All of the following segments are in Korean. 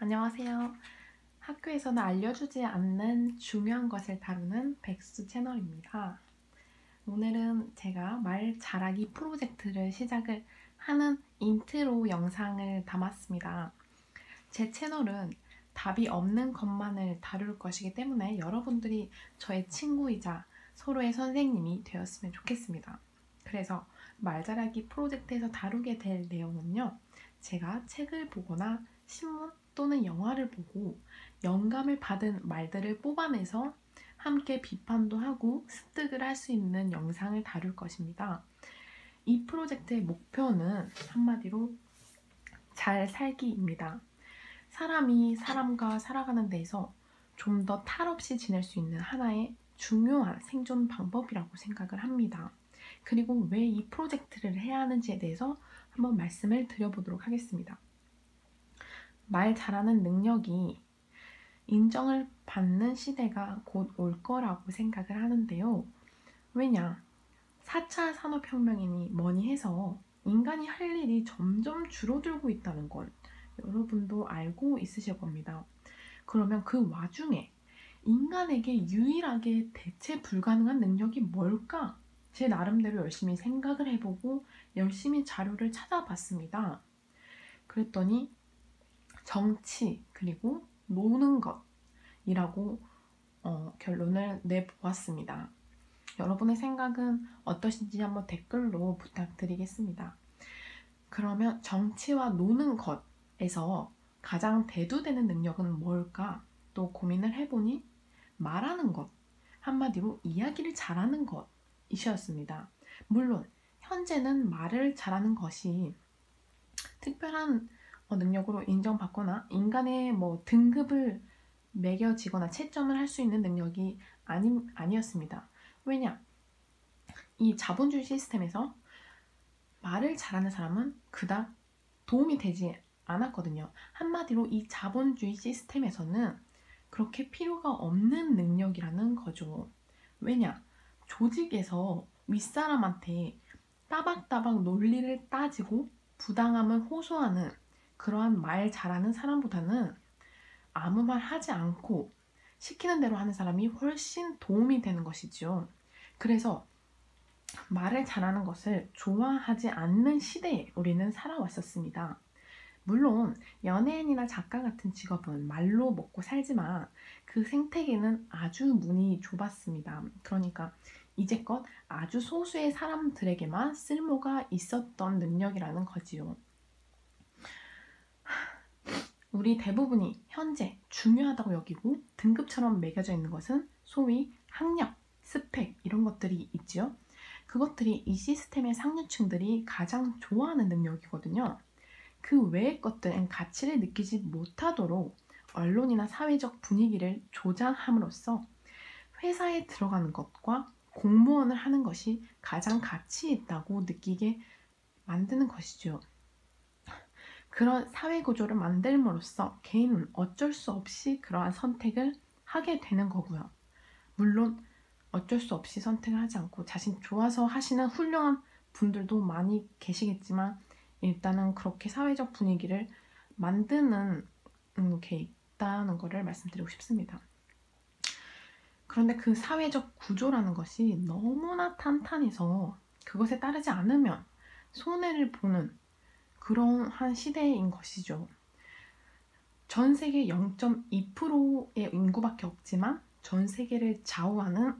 안녕하세요. 학교에서는 알려주지 않는 중요한 것을 다루는 백수 채널입니다. 오늘은 제가 말 잘하기 프로젝트를 시작을 하는 인트로 영상을 담았습니다. 제 채널은 답이 없는 것만을 다룰 것이기 때문에 여러분들이 저의 친구이자 서로의 선생님이 되었으면 좋겠습니다. 그래서 말 잘하기 프로젝트에서 다루게 될 내용은요, 제가 책을 보거나 신문 또는 영화를 보고 영감을 받은 말들을 뽑아내서 함께 비판도 하고 습득을 할 수 있는 영상을 다룰 것입니다. 이 프로젝트의 목표는 한마디로 잘 살기입니다. 사람이 사람과 살아가는 데에서 좀 더 탈 없이 지낼 수 있는 하나의 중요한 생존 방법이라고 생각을 합니다. 그리고 왜 이 프로젝트를 해야 하는지에 대해서 한번 말씀을 드려보도록 하겠습니다. 말 잘하는 능력이 인정을 받는 시대가 곧 올 거라고 생각을 하는데요. 왜냐? 4차 산업혁명이니 뭐니 해서 인간이 할 일이 점점 줄어들고 있다는 건 여러분도 알고 있으실 겁니다. 그러면 그 와중에 인간에게 유일하게 대체 불가능한 능력이 뭘까? 제 나름대로 열심히 생각을 해보고 열심히 자료를 찾아봤습니다. 그랬더니 정치 그리고 노는 것이라고 결론을 내보았습니다. 여러분의 생각은 어떠신지 한번 댓글로 부탁드리겠습니다. 그러면 정치와 노는 것에서 가장 대두되는 능력은 뭘까? 또 고민을 해보니 말하는 것, 한마디로 이야기를 잘하는 것이셨습니다. 물론 현재는 말을 잘하는 것이 특별한 능력으로 인정받거나 인간의 등급을 매겨지거나 채점을 할 수 있는 능력이 아니었습니다. 왜냐? 이 자본주의 시스템에서 말을 잘하는 사람은 그닥 도움이 되지 않았거든요. 한마디로 이 자본주의 시스템에서는 그렇게 필요가 없는 능력이라는 거죠. 왜냐? 조직에서 윗사람한테 따박따박 논리를 따지고 부당함을 호소하는 그러한 말 잘하는 사람보다는 아무 말 하지 않고 시키는 대로 하는 사람이 훨씬 도움이 되는 것이죠. 그래서 말을 잘하는 것을 좋아하지 않는 시대에 우리는 살아왔었습니다. 물론 연예인이나 작가 같은 직업은 말로 먹고 살지만 그 생태계는 아주 문이 좁았습니다. 그러니까 이제껏 아주 소수의 사람들에게만 쓸모가 있었던 능력이라는 거지요. 우리 대부분이 현재 중요하다고 여기고 등급처럼 매겨져 있는 것은 소위 학력, 스펙 이런 것들이 있지요. 그것들이 이 시스템의 상류층들이 가장 좋아하는 능력이거든요. 그 외의 것들은 가치를 느끼지 못하도록 언론이나 사회적 분위기를 조장함으로써 회사에 들어가는 것과 공무원을 하는 것이 가장 가치 있다고 느끼게 만드는 것이죠. 그런 사회 구조를 만들므로써 개인은 어쩔 수 없이 그러한 선택을 하게 되는 거고요. 물론 어쩔 수 없이 선택을 하지 않고 자신 좋아서 하시는 훌륭한 분들도 많이 계시겠지만 일단은 그렇게 사회적 분위기를 만드는 게 있다는 것을 말씀드리고 싶습니다. 그런데 그 사회적 구조라는 것이 너무나 탄탄해서 그것에 따르지 않으면 손해를 보는 그러한 시대인 것이죠. 전 세계 0.2%의 인구밖에 없지만 전 세계를 좌우하는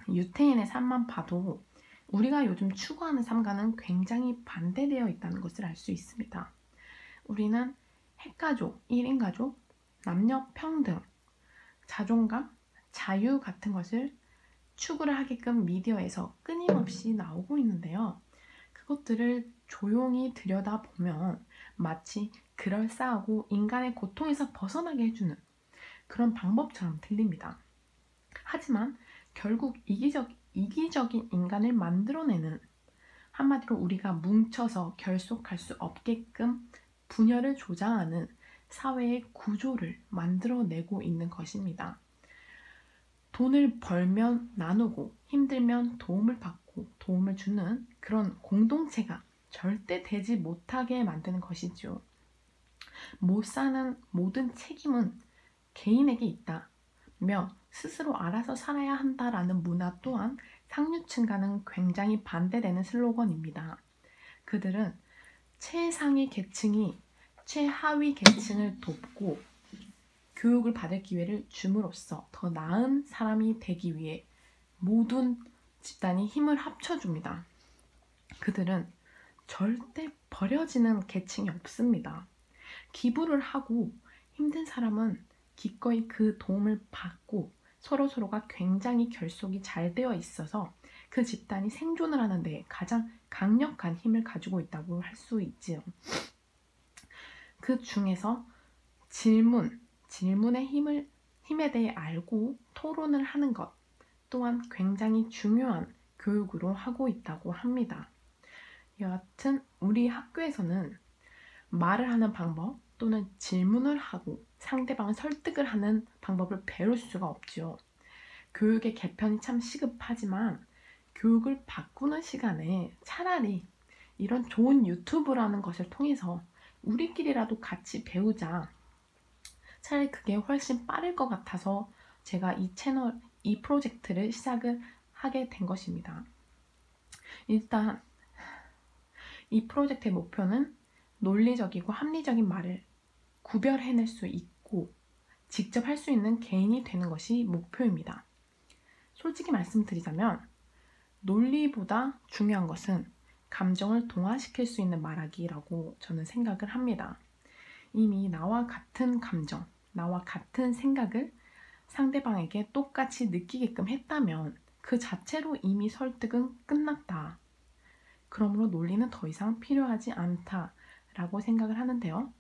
유태인의 삶만 봐도 우리가 요즘 추구하는 삶과는 굉장히 반대되어 있다는 것을 알 수 있습니다. 우리는 핵가족, 1인 가족, 남녀 평등, 자존감, 자유 같은 것을 추구를 하게끔 미디어에서 끊임없이 나오고 있는데요. 그것들을 조용히 들여다보면 마치 그럴싸하고 인간의 고통에서 벗어나게 해주는 그런 방법처럼 들립니다. 하지만 결국 이기적인 인간을 만들어내는, 한마디로 우리가 뭉쳐서 결속할 수 없게끔 분열을 조장하는 사회의 구조를 만들어내고 있는 것입니다. 돈을 벌면 나누고 힘들면 도움을 받고 도움을 주는 그런 공동체가 절대 되지 못하게 만드는 것이죠. 못 사는 모든 책임은 개인에게 있다며 스스로 알아서 살아야 한다라는 문화 또한 상류층과는 굉장히 반대되는 슬로건입니다. 그들은 최상위 계층이 최하위 계층을 돕고 교육을 받을 기회를 줌으로써 더 나은 사람이 되기 위해 모든 집단이 힘을 합쳐줍니다. 그들은 절대 버려지는 계층이 없습니다. 기부를 하고 힘든 사람은 기꺼이 그 도움을 받고 서로서로가 굉장히 결속이 잘 되어 있어서 그 집단이 생존을 하는 데 가장 강력한 힘을 가지고 있다고 할 수 있지요. 그 중에서 질문의 힘에 대해 알고 토론을 하는 것 또한 굉장히 중요한 교육으로 하고 있다고 합니다. 여하튼 우리 학교에서는 말을 하는 방법 또는 질문을 하고 상대방을 설득을 하는 방법을 배울 수가 없죠. 교육의 개편이 참 시급하지만 교육을 바꾸는 시간에 차라리 이런 좋은 유튜브라는 것을 통해서 우리끼리라도 같이 배우자. 차라리 그게 훨씬 빠를 것 같아서 제가 이 프로젝트를 시작을 하게 된 것입니다. 일단 이 프로젝트의 목표는 논리적이고 합리적인 말을 구별해낼 수 있고 직접 할 수 있는 개인이 되는 것이 목표입니다. 솔직히 말씀드리자면 논리보다 중요한 것은 감정을 동화시킬 수 있는 말하기라고 저는 생각을 합니다. 이미 나와 같은 감정, 나와 같은 생각을 상대방에게 똑같이 느끼게끔 했다면 그 자체로 이미 설득은 끝났다. 그러므로 논리는 더 이상 필요하지 않다라고 생각을 하는데요.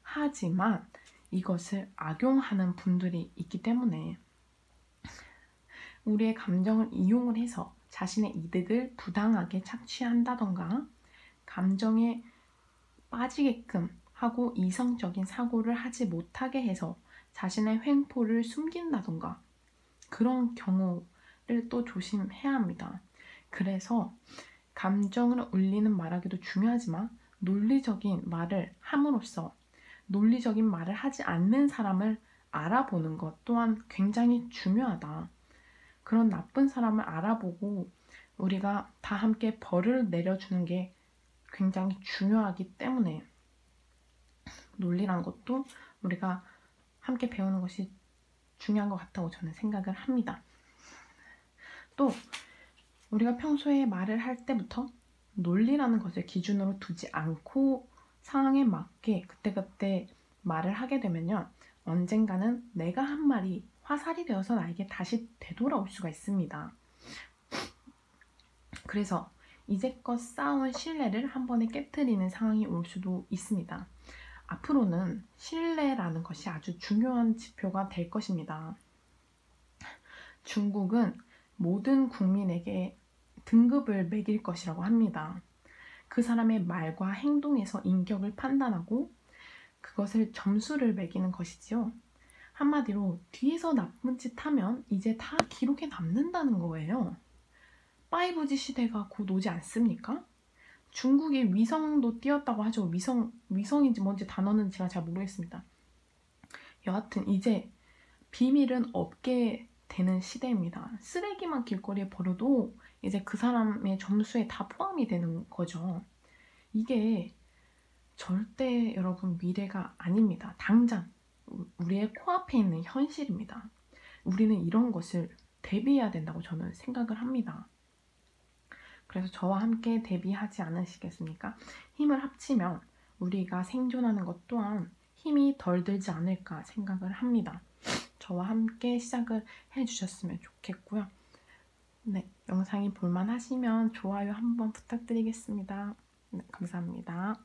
하지만 이것을 악용하는 분들이 있기 때문에 우리의 감정을 이용을 해서 자신의 이득을 부당하게 착취한다던가 감정에 빠지게끔 하고 이성적인 사고를 하지 못하게 해서 자신의 횡포를 숨긴다던가 그런 경우를 또 조심해야 합니다. 그래서 감정을 울리는 말하기도 중요하지만 논리적인 말을 함으로써 논리적인 말을 하지 않는 사람을 알아보는 것 또한 굉장히 중요하다. 그런 나쁜 사람을 알아보고 우리가 다 함께 벌을 내려주는 게 굉장히 중요하기 때문에 논리란 것도 우리가 함께 배우는 것이 중요한 것 같다고 저는 생각을 합니다. 또 우리가 평소에 말을 할 때부터 논리라는 것을 기준으로 두지 않고 상황에 맞게 그때그때 말을 하게 되면요. 언젠가는 내가 한 말이 화살이 되어서 나에게 다시 되돌아올 수가 있습니다. 그래서 이제껏 쌓아온 신뢰를 한 번에 깨트리는 상황이 올 수도 있습니다. 앞으로는 신뢰라는 것이 아주 중요한 지표가 될 것입니다. 중국은 모든 국민에게 등급을 매길 것이라고 합니다. 그 사람의 말과 행동에서 인격을 판단하고 그것을 점수를 매기는 것이지요. 한마디로 뒤에서 나쁜 짓 하면 이제 다 기록에 남는다는 거예요. 5G 시대가 곧 오지 않습니까? 중국이 위성도 띄웠다고 하죠. 위성인지 뭔지 단어는 제가 잘 모르겠습니다. 여하튼 이제 비밀은 없게 되는 시대입니다. 쓰레기만 길거리에 버려도 이제 그 사람의 점수에 다 포함이 되는 거죠. 이게 절대 여러분 미래가 아닙니다. 당장 우리의 코앞에 있는 현실입니다. 우리는 이런 것을 대비해야 된다고 저는 생각을 합니다. 그래서 저와 함께 대비하지 않으시겠습니까? 힘을 합치면 우리가 생존하는 것 또한 힘이 덜 들지 않을까 생각을 합니다. 저와 함께 시작을 해주셨으면 좋겠고요. 네, 영상이 볼만하시면 좋아요 한번 부탁드리겠습니다. 네, 감사합니다.